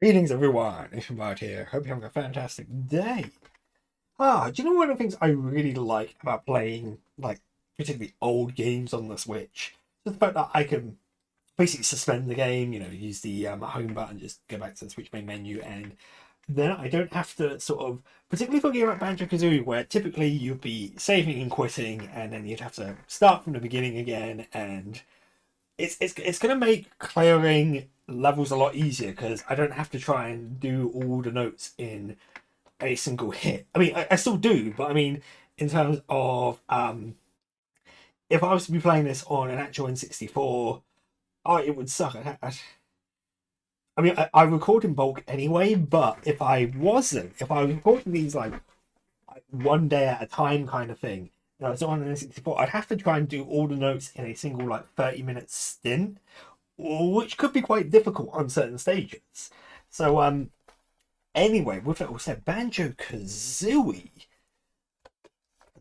Greetings everyone, it's about here. Hope you're having a fantastic day. Do you know one of the things I really like about playing, like, particularly old games on the Switch? Just the fact that I can basically suspend the game, use the home button, just go back to the Switch main menu, and then I don't have to sort of, particularly for a game like Banjo Kazooie, where typically you'd be saving and quitting, and then you'd have to start from the beginning again, and it's going to make clearing levels a lot easier because I don't have to try and do all the notes in a single hit. I mean, I still do, but I mean, in terms of if I was to be playing this on an actual N64, it would suck. I mean, I record in bulk anyway, but if I was recording these like one day at a time kind of thing, and I was on an N64, I'd have to try and do all the notes in a single like 30-minute stint, which could be quite difficult on certain stages. So, anyway, with that all said, Banjo Kazooie.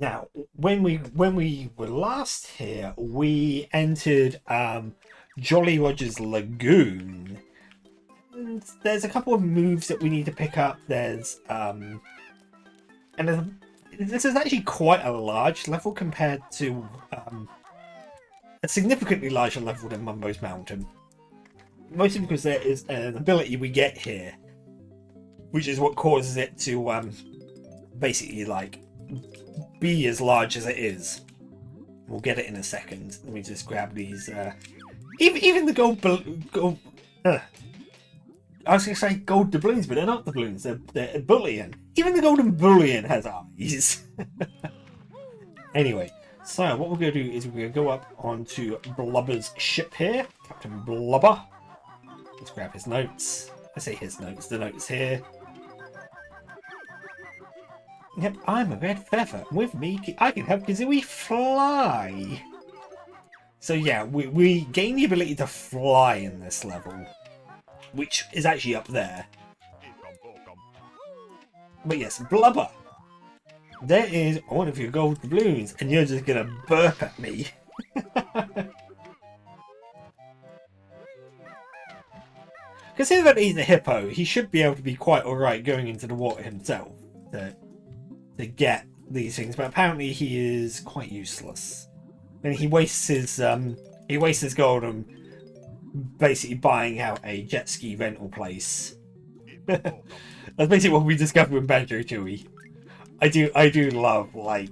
Now, when we were last here, we entered Jolly Roger's Lagoon. And there's a couple of moves that we need to pick up. This is actually quite a large level compared to a significantly larger level than Mumbo's Mountain. Mostly because there is an ability we get here, which is what causes it to basically like be as large as it is. We'll get it in a second. Let me just grab these. Even the gold. I was going to say gold doubloons, but they're not doubloons. They're bullion. Even the golden bullion has eyes. Anyway, so what we're going to do is we're going to go up onto Blubber's ship here. Captain Blubber. Let's grab his notes. I say his notes, the notes here. Yep, I'm a red feather. With me, I can help Kazooie fly. So yeah, we gain the ability to fly in this level, which is actually up there. But yes, Blubber. There is one of your gold doubloons, and you're just gonna burp at me. Considering that he's a hippo, he should be able to be quite alright going into the water himself to get these things, but apparently he is quite useless. And he wastes his gold on basically buying out a jet ski rental place. That's basically what we discovered with Banjo Tooie. I do love like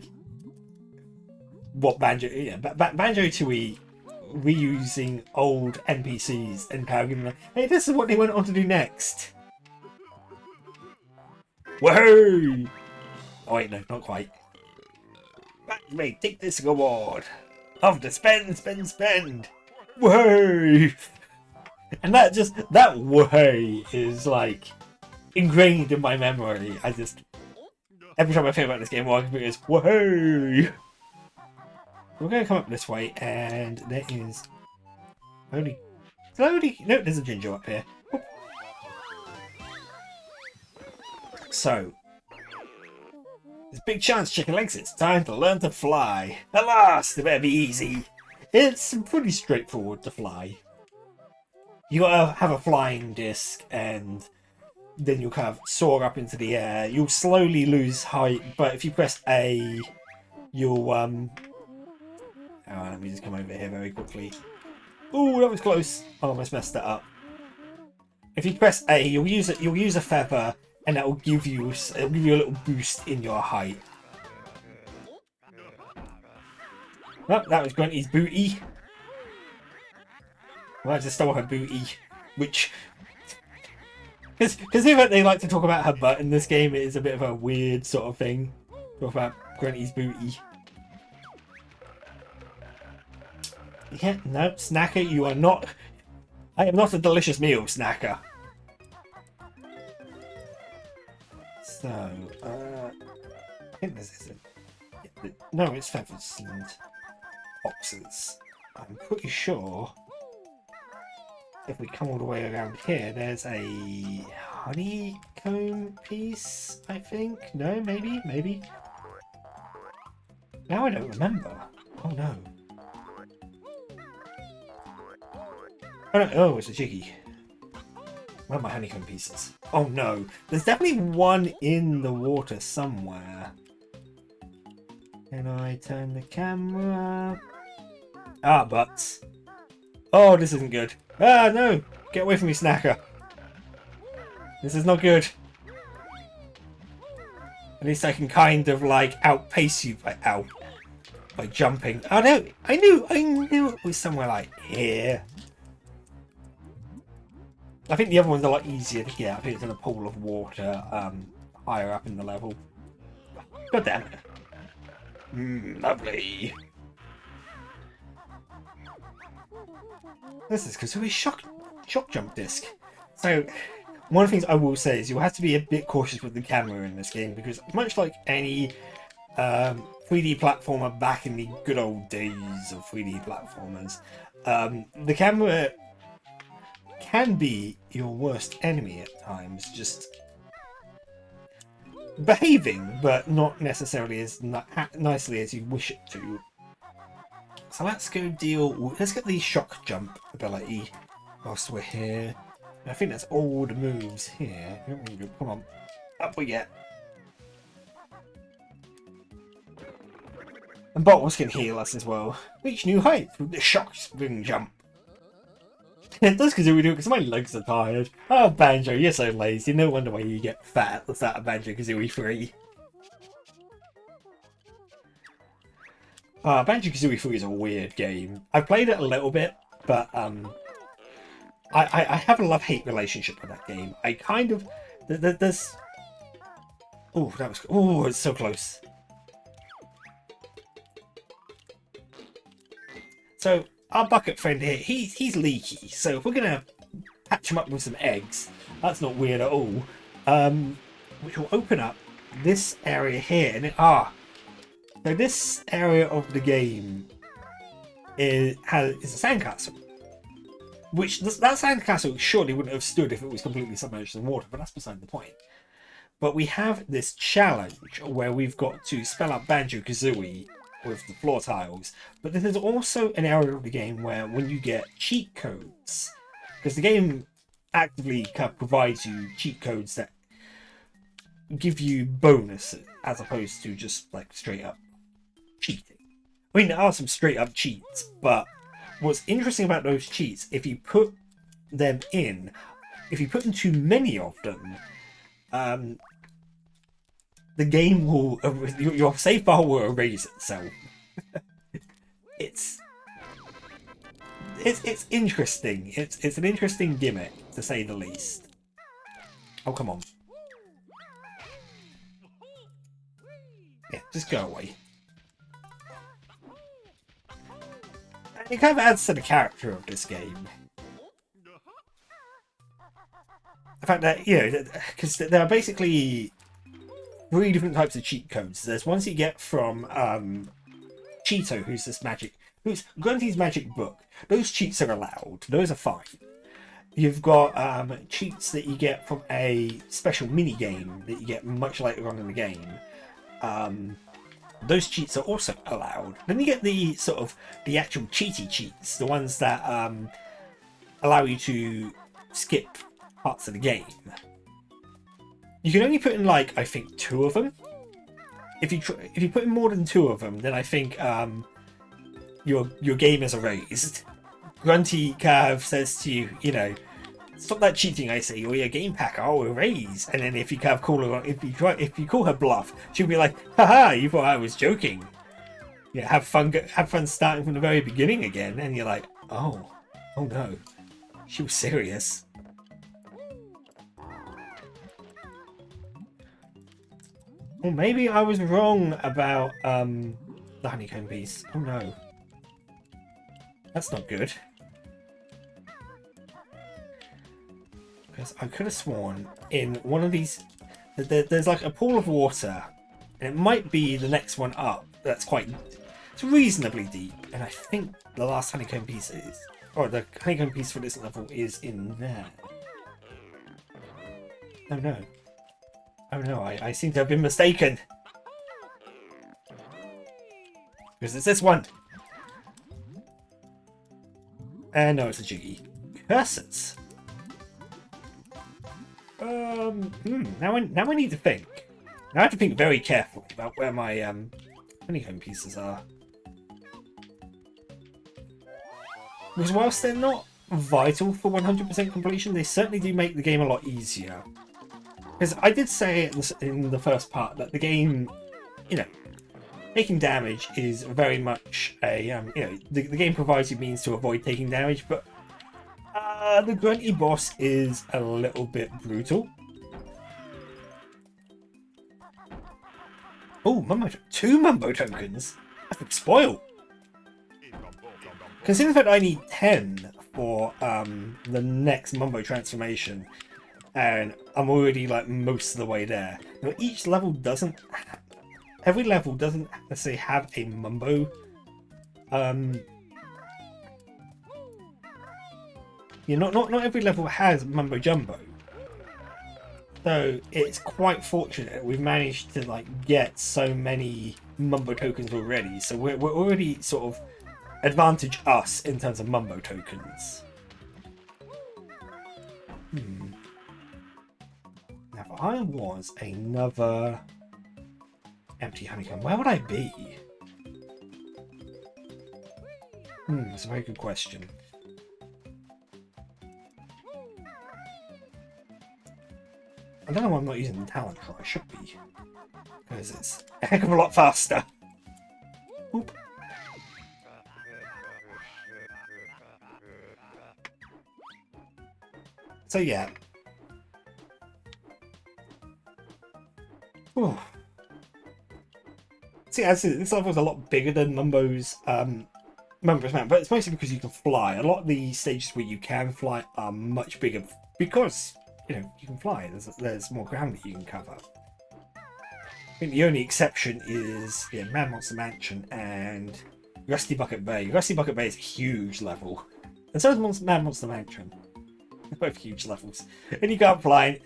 what Banjo Tooie reusing old NPCs and kind of giving them, hey, this is what they went on to do next. Woohoo! Oh wait, no, not quite. Mate, take this reward. Love to spend. Woohoo! And that woohoo is like ingrained in my memory. Every time I think about this game, all I can think is woohoo! We're going to come up this way, and there is only slowly. No, there's a ginger up here. So, there's a big chance, chicken legs. It's time to learn to fly. At last, it better be easy. It's pretty straightforward to fly. You gotta have a flying disc, and then you'll kind of soar up into the air. You'll slowly lose height, but if you press A, you'll let me just come over here very quickly. Ooh, that was close. I almost messed that up. If you press A, you'll use a feather, and that will give you a little boost in your height. Oh, that was Grunty's booty. Well, I just stole her booty, which, because they like to talk about her butt in this game, it is a bit of a weird sort of thing. Talk about Grunty's booty. Yeah, no, Snacker, you are not. I am not a delicious meal, Snacker. So, I think this is it. Yeah, no, it's feathers and boxes. I'm pretty sure if we come all the way around here, there's a honeycomb piece, I think. No, maybe. Now I don't remember. Oh no. Oh, no. Oh, it's a jiggy. Where are my honeycomb pieces? Oh no, there's definitely one in the water somewhere. Can I turn the camera? Ah, butts. Oh, this isn't good. Ah, no! Get away from me, Snacker. This is not good. At least I can kind of like outpace you by jumping. Oh no! I knew it was somewhere like here. I think the other one's a lot easier to get. I think it's in a pool of water higher up in the level. God damn it. Lovely. This is Kazooie's shock jump disc. So, one of the things I will say is you'll have to be a bit cautious with the camera in this game because much like any 3D platformer back in the good old days of 3D platformers, the camera can be your worst enemy at times, just behaving, but not necessarily as nicely as you wish it to. So let's go let's get the shock jump ability whilst we're here. I think that's all the moves here. Come on, up we get. And bottles can heal us as well. Reach new heights with the shock spring jump. It does because we do it because my legs are tired. Oh, Banjo, you're so lazy. No wonder why you get fat at the start of Banjo Kazooie 3. Banjo Kazooie 3 is a weird game. I've played it a little bit, but I have a love-hate relationship with that game. I kind of there's it's so close. So our bucket friend here, he's leaky. So if we're gonna patch him up with some eggs, that's not weird at all. Which will open up this area here, and so this area of the game is a sandcastle. Which that sandcastle surely wouldn't have stood if it was completely submerged in water, but that's beside the point. But we have this challenge where we've got to spell out Banjo Kazooie with the floor tiles, but there's also an area of the game where when you get cheat codes, because the game actively kind of provides you cheat codes that give you bonuses as opposed to just like straight up cheating. I mean, there are some straight up cheats, but what's interesting about those cheats, if you put in too many of them, the game will, your save file will erase itself. It's interesting. It's an interesting gimmick, to say the least. Oh, come on. Yeah, just go away. And it kind of adds to the character of this game. The fact that, because there are basically 3 different types of cheat codes. There's ones you get from Cheeto, who's Grunty's magic book. Those cheats are allowed. Those are fine. You've got cheats that you get from a special mini game that you get much later on in the game. Those cheats are also allowed. Then you get the actual cheaty cheats, the ones that allow you to skip parts of the game. You can only put in I think 2 of them. If you put in more than 2 of them, then I think your game is erased. Grunty kind of says to you, stop that cheating, I say, or your game pack I'll erase. And then if you kind of call her, if you call her bluff, she'll be like, haha, you thought I was joking. Yeah, have fun starting from the very beginning again. And you're like, oh no, she was serious. Well, maybe I was wrong about the honeycomb piece. Oh no. That's not good. Because I could have sworn in one of these... There's like a pool of water. And it might be the next one up. It's reasonably deep. And I think the last honeycomb piece is... Or the honeycomb piece for this level is in there. Oh no. Oh no, I seem to have been mistaken. Because it's this one. And no, it's a Jiggy. Curses. Now I need to think. Now I have to think very carefully about where my honeycomb pieces are. Because whilst they're not vital for 100% completion, they certainly do make the game a lot easier. Because I did say in the first part that the game, you know, taking damage is very much a, you know, the game provides you means to avoid taking damage, but the grunty boss is a little bit brutal. Oh, two Mumbo tokens? I've been spoiled. Considering that I need 10 for the next Mumbo transformation, and I'm already like most of the way there. Now, each level doesn't... Every level doesn't necessarily have a Mumbo. Yeah, not every level has Mumbo Jumbo. So it's quite fortunate we've managed to like get so many Mumbo tokens already. So we're already sort of advantage us in terms of Mumbo tokens. Now, if I was another empty honeycomb, where would I be? That's a very good question. I don't know why I'm not using the talent try. I should be. Because it's a heck of a lot faster. Oop. So yeah. Ooh. See, as this level is a lot bigger than Mumbo's Mumbo's Mountain, but it's mostly because you can fly. A lot of the stages where you can fly are much bigger because, you know, you can fly. There's more ground that you can cover. I think the only exception is Mad Monster Mansion and Rusty Bucket Bay. Rusty Bucket Bay is a huge level, and so is Mad Monster Mansion. They're both huge levels, and you can't fly.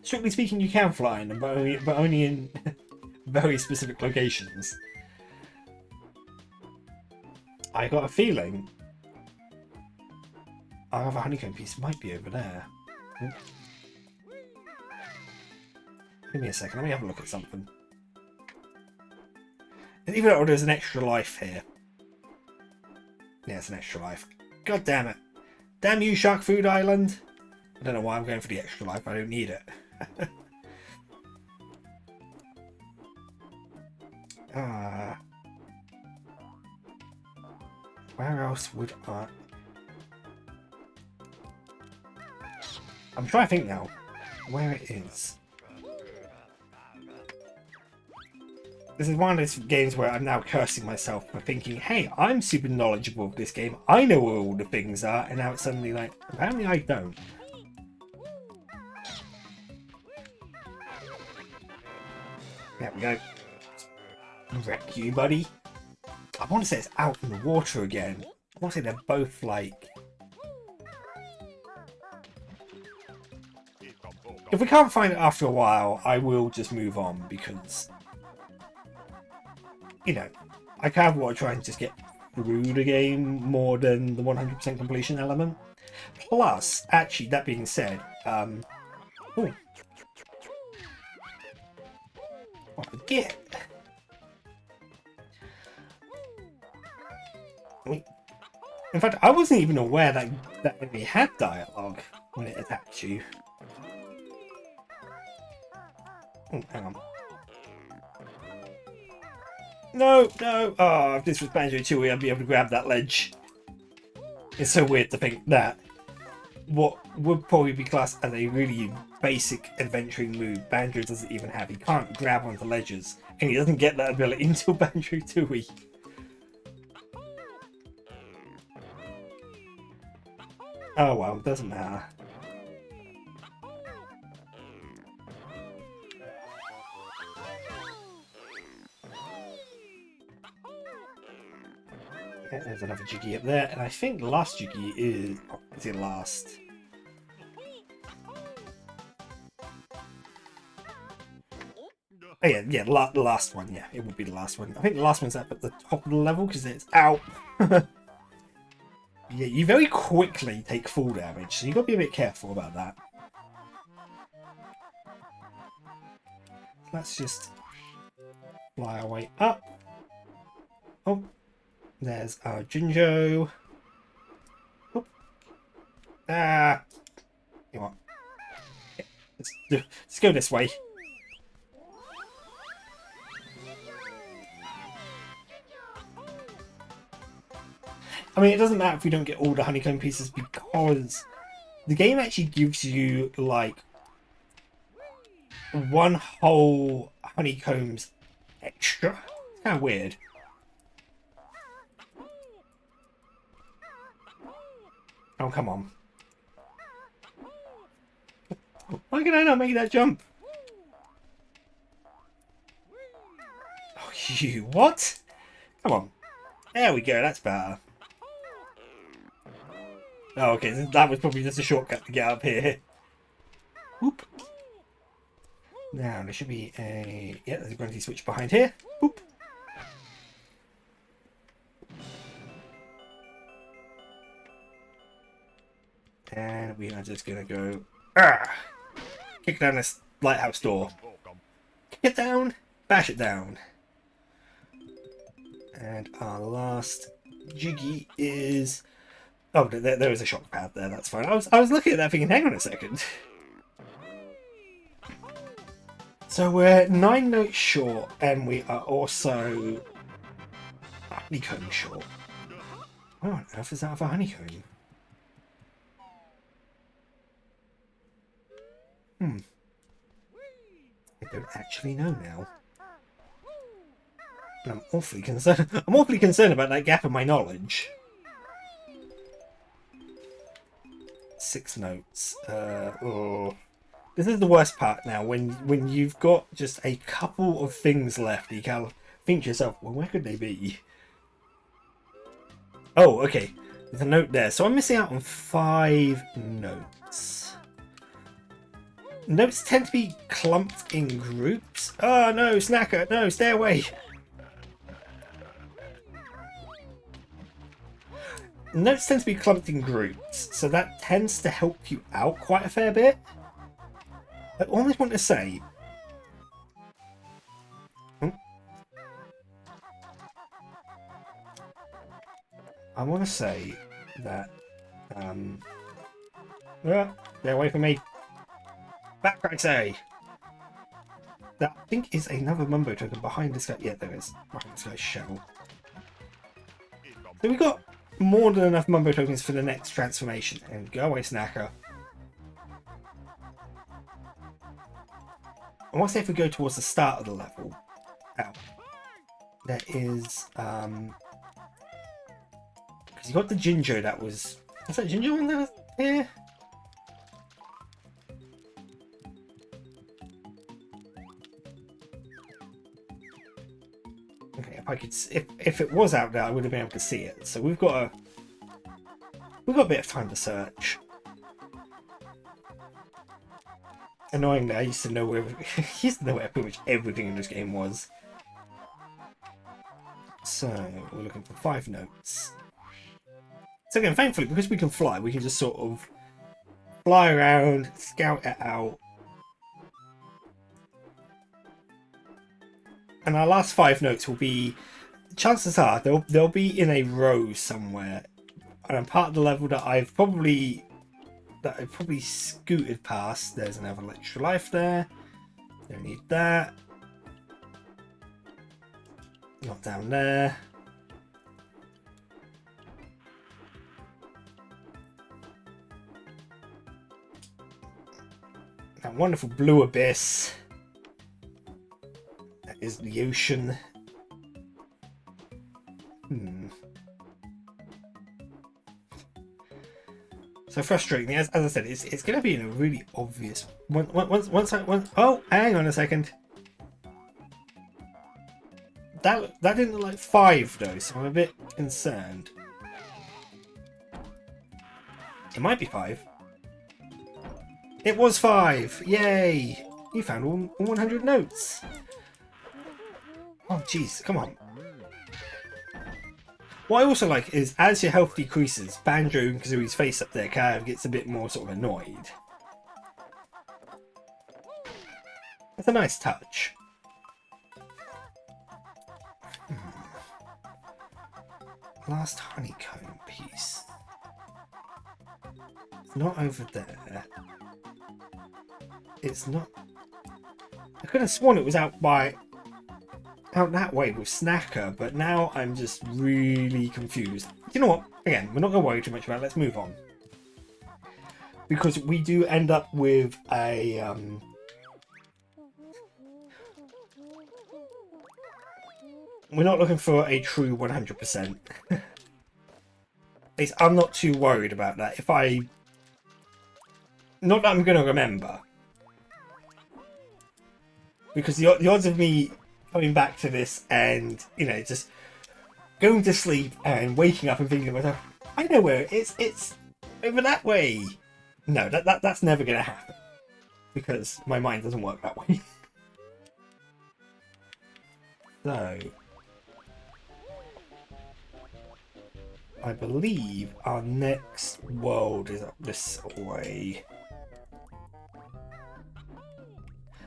Strictly speaking, you can fly in them, but only in very specific locations. I got a feeling our other honeycomb piece might be over there. Give me a second, let me have a look at something. And even though there's an extra life here. Yeah, it's an extra life. God damn it. Damn you, Shark Food Island. I don't know why I'm going for the extra life, I don't need it. Where else would I... I'm trying to think now where it is. This is one of those games where I'm now cursing myself for thinking, hey, I'm super knowledgeable of this game. I know where all the things are, and now it's suddenly like, apparently I don't. There we go. Wreck you, buddy. I want to say it's out in the water again. I want to say they're both like... If we can't find it after a while, I will just move on because, you know, I kind of want to try and just get through the game more than the 100% completion element. Plus, actually, that being said, oh, I forget. In fact, I wasn't even aware that enemy had dialogue when it attacked you. Oh, hang on. No, no! Oh, if this was Banjo Kazooie, I'd be able to grab that ledge. It's so weird to think that what would probably be classed as a really basic adventuring move, Banjo doesn't even have. He can't grab onto ledges, and he doesn't get that ability until Banjo Kazooie. Oh well, it doesn't matter. Okay, there's another Jiggy up there, and I think the last Jiggy is... Oh, is it last? Oh yeah, the last one, yeah, it would be the last one. I think the last one's up at the top of the level because it's out. Yeah, you very quickly take full damage, so you've got to be a bit careful about that. let's just fly our way up. Oh, there's our Jinjo. Oh. Ah, you know what? Let's go this way. I mean, it doesn't matter if we don't get all the honeycomb pieces because the game actually gives you like one whole honeycombs extra. It's kind of weird. Oh, come on. Why can I not make that jump? Oh, you what? Come on. There we go, that's better. Oh, okay, that was probably just a shortcut to get up here. Whoop. Now, there should be a... Yeah, there's a gravity switch behind here. Whoop. And we are just going to go... Kick down this lighthouse door. Kick it down, bash it down. And our last jiggy is... Oh, there is a shock pad there, that's fine. I was looking at that thinking, hang on a second. So we're 9 notes short, and we are also honeycomb short. What on earth is that of a honeycomb? I don't actually know now. And I'm awfully concerned. I'm awfully concerned about that gap in my knowledge. 6 notes. Oh. This is the worst part now, when you've got just a couple of things left, you can think to yourself, well, where could they be? Oh, okay. There's a note there. So I'm missing out on 5 notes. Notes tend to be clumped in groups. Oh no, Snacker, no, stay away. Notes tend to be clumped in groups, so that tends to help you out quite a fair bit. I almost want to say... I want to say that... Stay away from me. Back, I say! That, I think, is another Mumbo token behind this guy. Yeah, there is. Behind this guy's shell. So we got more than enough Mumbo tokens for the next transformation. And go away, Snacker. I want to say if we go towards the start of the level, there is, because you got the Jinjo that was that Jinjo in there? Yeah. Okay, if I could, if it was out there, I would have been able to see it. So we've got a bit of time to search. Annoyingly, I used to know where pretty much everything in this game was. So we're looking for 5 notes. So again, thankfully, because we can fly, we can just sort of fly around, scout it out. And our last 5 notes will be, chances are, they'll be in a row somewhere. And part of the level that I've probably scooted past. There's another extra life there. Don't need that. Not down there. That wonderful blue abyss. That is the ocean. So frustrating. As I said, it's going to be in a really obvious. Oh, hang on a second. That didn't look like 5 though, so I'm a bit concerned. It might be 5. It was 5. Yay! You found all 100 notes. Oh jeez, come on. What I also like is, as your health decreases, Banjo Kazooie's face up there kind of gets a bit more sort of annoyed. That's a nice touch. last honeycomb piece. It's not over there. It's not. I could have sworn it was out that way with Snacker, but now I'm just really confused. You know what? Again, we're not going to worry too much about it. Let's move on. Because we do end up with a... we're not looking for a true 100%. At least I'm not too worried about that. If I... Not that I'm going to remember. Because the odds of me coming back to this and, you know, just going to sleep and waking up and thinking to myself, I know where it is. It's over that way. No, that's never going to happen. Because my mind doesn't work that way. So... I believe our next world is up this way.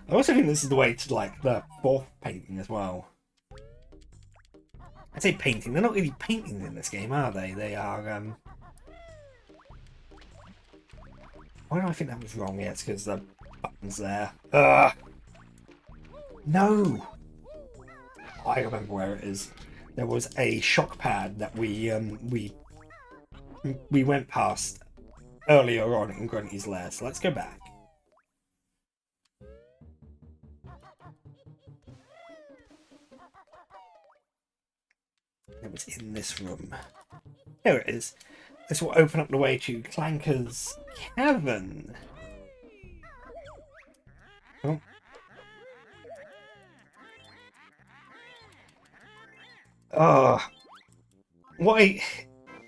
I also think this is the way to, like, the fourth painting as well. I say painting, they're not really paintings in this game, are they? They are, why do I think that was wrong? Yeah, it's because the button's there. Ugh! No! I remember where it is. There was a shock pad that we went past earlier on in Grunty's lair, so let's go back. It was in this room. Here it is. This will open up the way to Clanker's Cavern. Oh. Oh. What?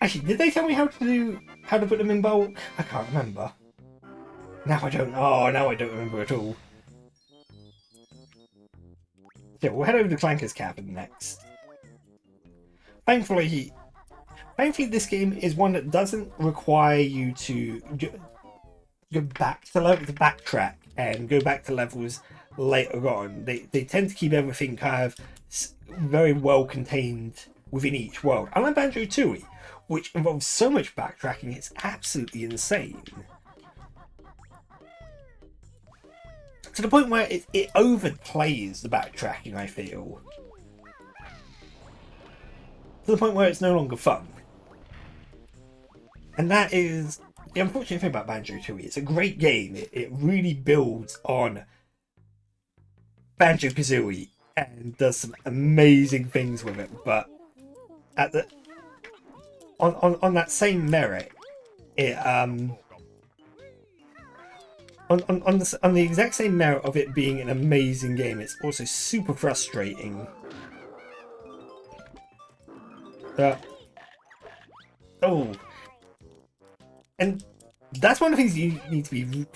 Actually, did they tell me how to put them in bulk? I can't remember. Now I don't. Oh, now I don't remember at all. Yeah, we'll head over to Clanker's Cavern next. Thankfully, this game is one that doesn't require you to go back to backtrack and go back to levels later on. They tend to keep everything kind of very well contained within each world. Unlike Banjo Kazooie, which involves so much backtracking, it's absolutely insane. To the point where it overplays the backtracking, I feel. To the point where it's no longer fun. And that is the unfortunate thing about Banjo Kazooie. It's a great game. It really builds on Banjo Kazooie and does some amazing things with it. But at the on that same merit, it on the exact same merit of it being an amazing game, it's also super frustrating. Oh, and that's one of the things you need to be.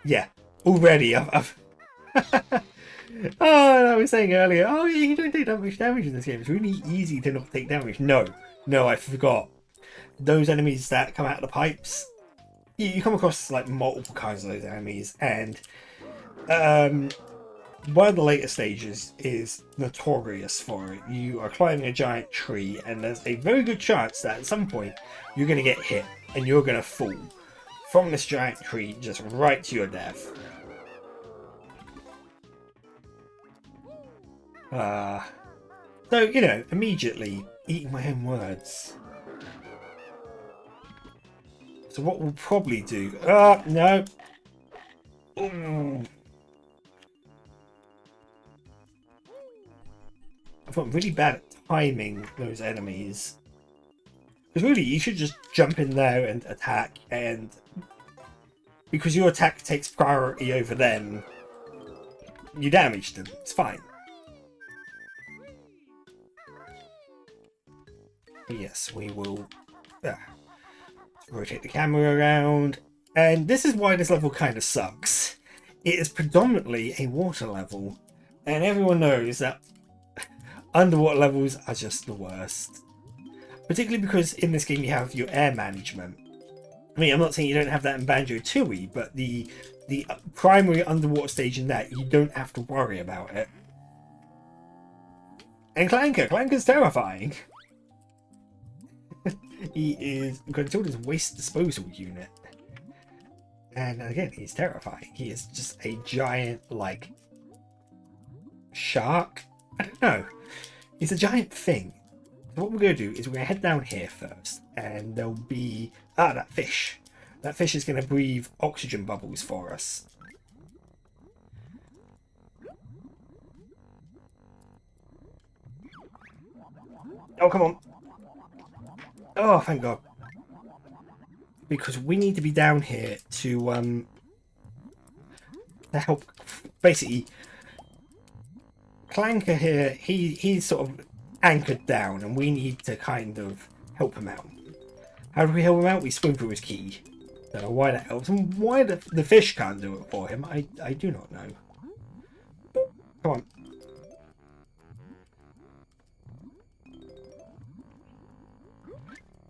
Yeah, already I've oh, I was saying earlier. Oh, yeah, you don't take that much damage in this game. It's really easy to not take damage. No, I forgot. Those enemies that come out of the pipes, you come across like multiple kinds of those enemies, and one of the later stages is notorious for it. You are climbing a giant tree, and there's a very good chance that at some point you're going to get hit and you're going to fall from this giant tree just right to your death. So, you know, immediately eating my own words. So what we'll probably do... no! Ooh. I've got really bad at timing those enemies. Because really, you should just jump in there and attack, and... because your attack takes priority over them, you damage them. It's fine. Yes, we will rotate the camera around. And this is why this level kind of sucks. It is predominantly a water level. And everyone knows that underwater levels are just the worst. Particularly because in this game you have your air management. I mean, I'm not saying you don't have that in Banjo Tooie, but the primary underwater stage in that, you don't have to worry about it. And Clanker's terrifying. He is controlled as waste disposal unit. And again, he's terrifying. He is just a giant, like, shark. I don't know. He's a giant thing. So what we're going to do is we're going to head down here first. And there'll be... Ah, that fish. That fish is going to breathe oxygen bubbles for us. Oh, come on. Oh, thank God. Because we need to be down here to help. Basically, Clanker here, he's sort of anchored down, and we need to kind of help him out. How do we help him out? We swim through his key. Don't know why that helps, and why the fish can't do it for him, I do not know. Come on.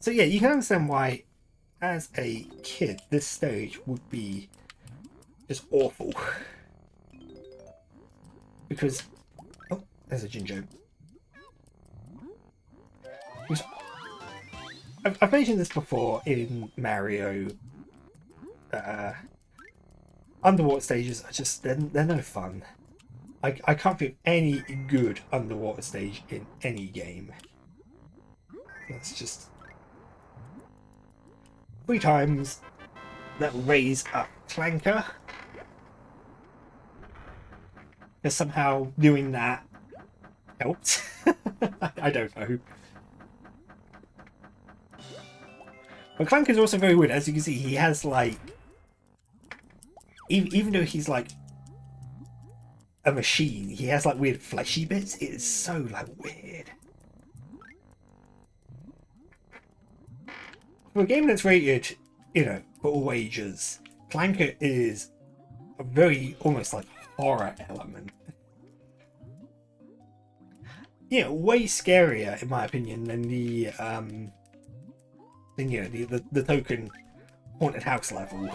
So yeah, you can understand why, as a kid, this stage would be just awful. Because... Oh, there's a Jinjo. I've mentioned this before in Mario. Underwater stages are just... They're no fun. I can't think of any good underwater stage in any game. That's just... 3 times that raise up Clanker. Because somehow doing that helped. I don't know. But Clanker's also very weird. As you can see, he has like... Even though he's like a machine, he has like weird fleshy bits. It is so like weird. For a game that's rated, you know, for all ages, Clanker is a very almost like horror element. Yeah, way scarier in my opinion than the the token haunted house level.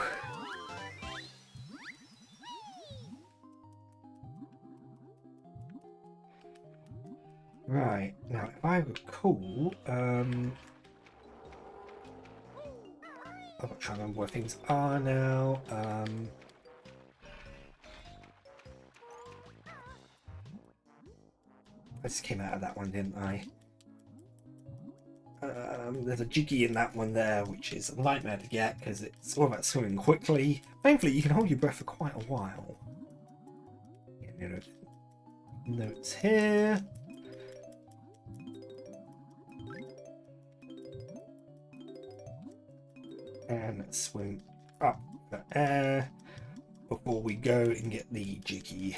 Right, now if I recall, I've got to try and remember where things are now. I just came out of that one, didn't I? There's a Jiggy in that one there, which is a nightmare to get because it's all about swimming quickly. Thankfully, you can hold your breath for quite a while. Yeah, notes here. And let's swim up the air before we go and get the Jiggy.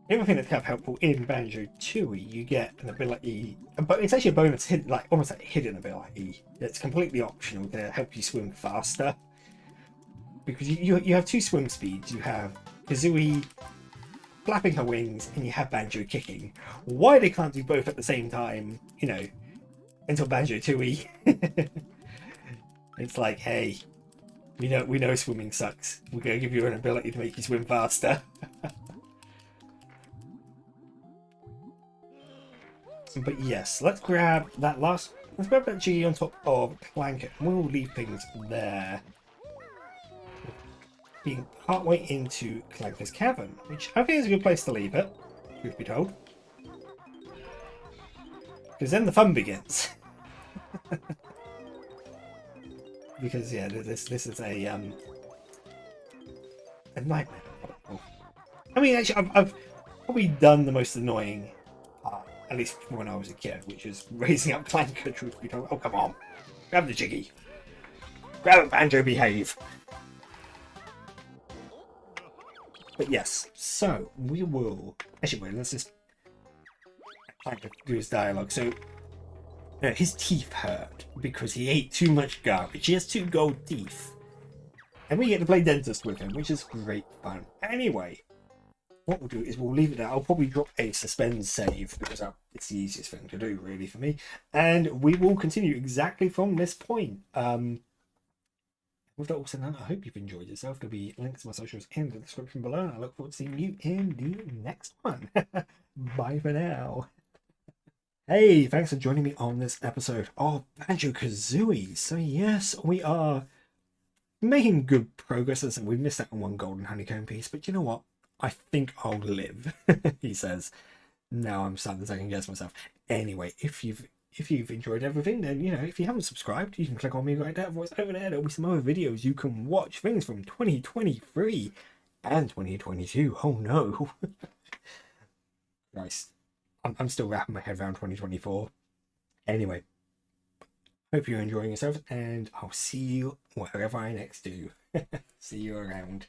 The other thing that's kind of helpful in Banjo Tooie, you get an ability, but it's actually a bonus, like almost like a hidden ability. It's completely optional to help you swim faster. Because you have 2 swim speeds. You have Kazooie flapping her wings, and you have Banjo kicking. Why they can't do both at the same time, you know, until Banjo Tooie. It's like, hey, we know swimming sucks. We're gonna give you an ability to make you swim faster. But yes, let's grab that G on top of Clanker, and we'll leave things there. Being partway into Clanker's cavern, which I think is a good place to leave it, truth be told. Because then the fun begins. Because yeah, this is a nightmare. I mean, actually, I've probably done the most annoying part, at least from when I was a kid, which is raising up Clanker, truth be told. Oh, come on. Grab the Jiggy. Grab it, Banjo, behave. But yes, so we will... Actually, wait, let's just do his dialogue. So, his teeth hurt because he ate too much garbage. He has 2 gold teeth. And we get to play dentist with him, which is great fun. Anyway, what we'll do is we'll leave it there. I'll probably drop a suspend save because it's the easiest thing to do, really, for me. And we will continue exactly from this point. With that all said, I hope you've enjoyed yourself. There'll be links to my socials in the description below, and I look forward to seeing you in the next one. Bye for now. Hey, thanks for joining me on this episode of Banjo Kazooie. So yes, we are making good progress. As we missed out on one golden honeycomb piece, but you know what? I think I'll live. He says. Now I'm starting to second guess myself. Anyway, if you've enjoyed everything, then if you haven't subscribed, you can click on me right there. Voice over there. There'll be some other videos you can watch. Things from 2023 and 2022. Oh no, Christ! I'm still wrapping my head around 2024. Anyway, hope you're enjoying yourself, and I'll see you wherever I next do. See you around.